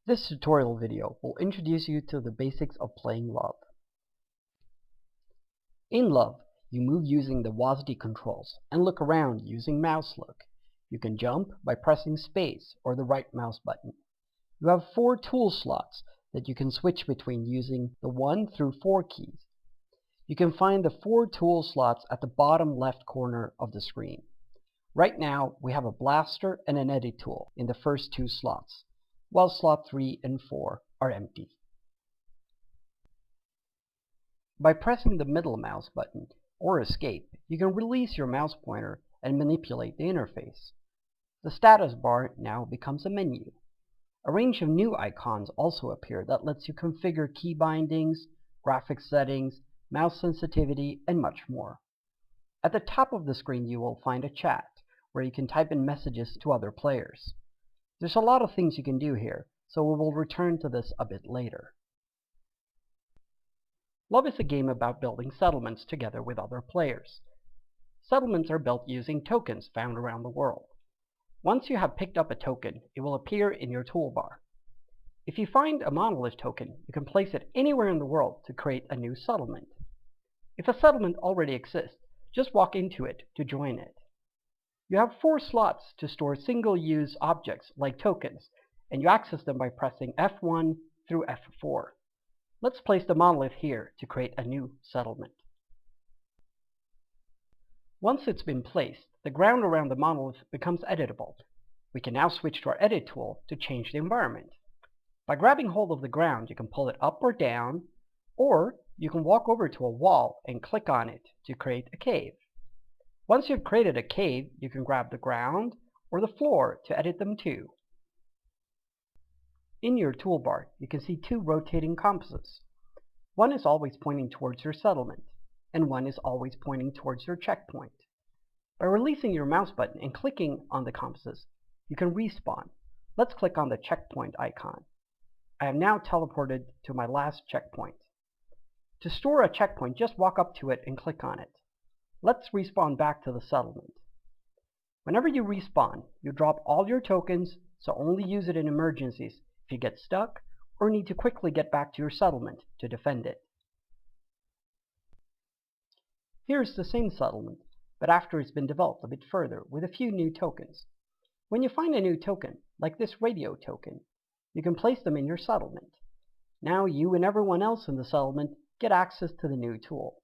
This tutorial video will introduce you to the basics of playing Love. In Love, you move using the WASD controls and look around using mouse look. You can jump by pressing space or the right mouse button. You have 4 tool slots that you can switch between using the 1 through 4 keys. You can find the 4 tool slots at the bottom left corner of the screen. Right now, we have a blaster and an edit tool in the first 2 slots, while slot 3 and 4 are empty. By pressing the middle mouse button or escape, you can release your mouse pointer and manipulate the interface. The status bar now becomes a menu. A range of new icons also appear that lets you configure key bindings, graphics settings, mouse sensitivity, and much more. At the top of the screen you will find a chat, where you can type in messages to other players. There's a lot of things you can do here, so we will return to this a bit later. Love is a game about building settlements together with other players. Settlements are built using tokens found around the world. Once you have picked up a token, it will appear in your toolbar. If you find a monolith token, you can place it anywhere in the world to create a new settlement. If a settlement already exists, just walk into it to join it. You have 4 slots to store single-use objects like tokens, and you access them by pressing F1 through F4. Let's place the monolith here to create a new settlement. Once it's been placed, the ground around the monolith becomes editable. We can now switch to our edit tool to change the environment. By grabbing hold of the ground, you can pull it up or down, or you can walk over to a wall and click on it to create a cave. Once you've created a cave, you can grab the ground or the floor to edit them too. In your toolbar, you can see 2 rotating compasses. One is always pointing towards your settlement, and one is always pointing towards your checkpoint. By releasing your mouse button and clicking on the compasses, you can respawn. Let's click on the checkpoint icon. I am now teleported to my last checkpoint. To store a checkpoint, just walk up to it and click on it. Let's respawn back to the settlement. Whenever you respawn, you drop all your tokens, so only use it in emergencies if you get stuck or need to quickly get back to your settlement to defend it. Here's the same settlement, but after it's been developed a bit further with a few new tokens. When you find a new token, like this radio token, you can place them in your settlement. Now you and everyone else in the settlement get access to the new tool.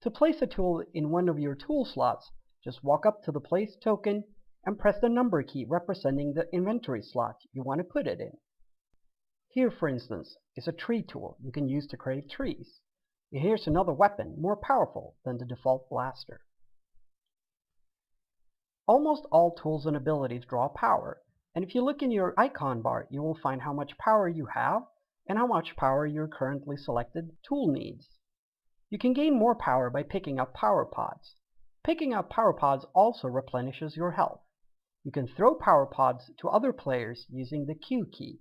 To place a tool in one of your tool slots, just walk up to the place token and press the number key representing the inventory slot you want to put it in. Here, for instance, is a tree tool you can use to create trees. Here's another weapon more powerful than the default blaster. Almost all tools and abilities draw power, and if you look in your icon bar, you will find how much power you have and how much power your currently selected tool needs. You can gain more power by picking up power pods. Picking up power pods also replenishes your health. You can throw power pods to other players using the Q key.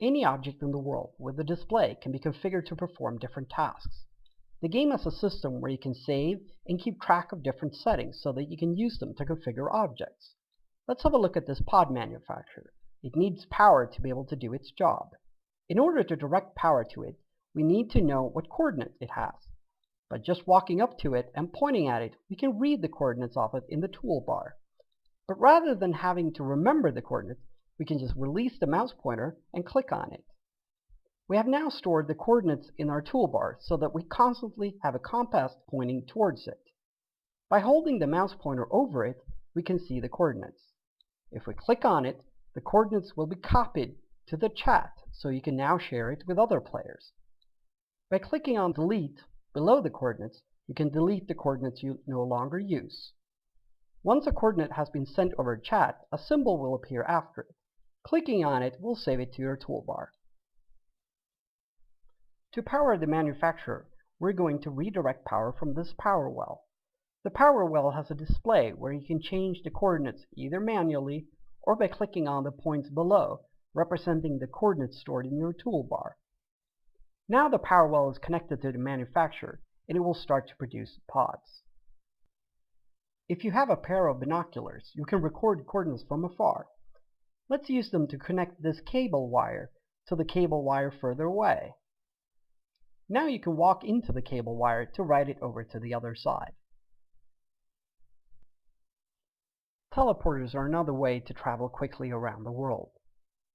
Any object in the world with a display can be configured to perform different tasks. The game has a system where you can save and keep track of different settings so that you can use them to configure objects. Let's have a look at this pod manufacturer. It needs power to be able to do its job. In order to direct power to it, we need to know what coordinates it has. By just walking up to it and pointing at it, we can read the coordinates of it in the toolbar. But rather than having to remember the coordinates, we can just release the mouse pointer and click on it. We have now stored the coordinates in our toolbar so that we constantly have a compass pointing towards it. By holding the mouse pointer over it, we can see the coordinates. If we click on it, the coordinates will be copied to the chat, so you can now share it with other players. By clicking on Delete below the coordinates, you can delete the coordinates you no longer use. Once a coordinate has been sent over chat, a symbol will appear after it. Clicking on it will save it to your toolbar. To power the manufacturer, we're going to redirect power from this power well. The power well has a display where you can change the coordinates either manually or by clicking on the points below, representing the coordinates stored in your toolbar. Now the power well is connected to the manufacturer, and it will start to produce pods. If you have a pair of binoculars, you can record coordinates from afar. Let's use them to connect this cable wire to the cable wire further away. Now you can walk into the cable wire to ride it over to the other side. Teleporters are another way to travel quickly around the world.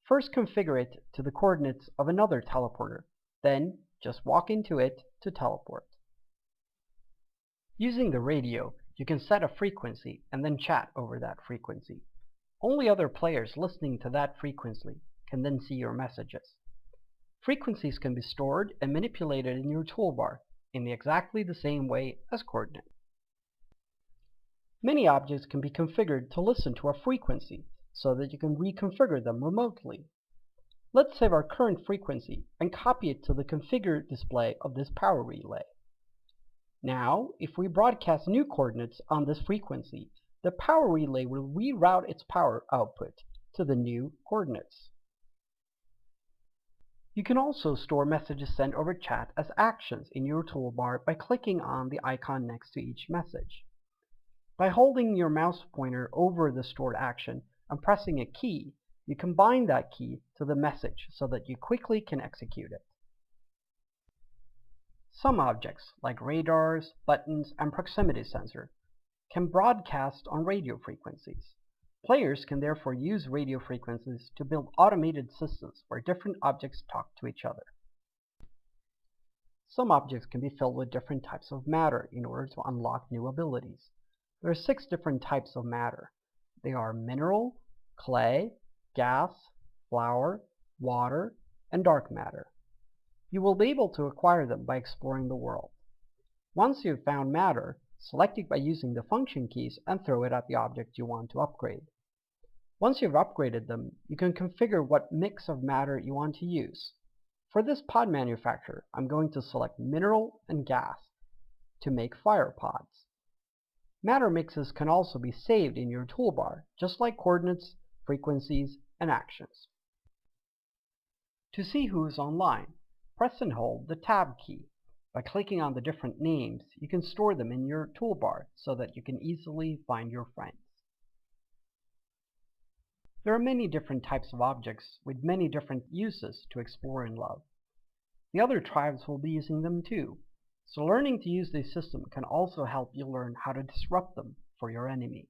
First configure it to the coordinates of another teleporter, then just walk into it to teleport. Using the radio, you can set a frequency and then chat over that frequency. Only other players listening to that frequency can then see your messages. Frequencies can be stored and manipulated in your toolbar in exactly the same way as coordinates. Many objects can be configured to listen to a frequency so that you can reconfigure them remotely. Let's save our current frequency and copy it to the configured display of this power relay. Now, if we broadcast new coordinates on this frequency, the power relay will reroute its power output to the new coordinates. You can also store messages sent over chat as actions in your toolbar by clicking on the icon next to each message. By holding your mouse pointer over the stored action and pressing a key, you can bind that key to the message so that you quickly can execute it. Some objects, like radars, buttons, and proximity sensor, can broadcast on radio frequencies. Players can therefore use radio frequencies to build automated systems where different objects talk to each other. Some objects can be filled with different types of matter in order to unlock new abilities. There are 6 different types of matter. They are mineral, clay, gas, flour, water, and dark matter. You will be able to acquire them by exploring the world. Once you have found matter, select it by using the function keys and throw it at the object you want to upgrade. Once you've upgraded them, you can configure what mix of matter you want to use. For this pod manufacturer, I'm going to select mineral and gas to make fire pods. Matter mixes can also be saved in your toolbar, just like coordinates, frequencies, and actions. To see who is online, press and hold the Tab key. By clicking on the different names, you can store them in your toolbar so that you can easily find your friends. There are many different types of objects with many different uses to explore and love. The other tribes will be using them too, so learning to use this system can also help you learn how to disrupt them for your enemy.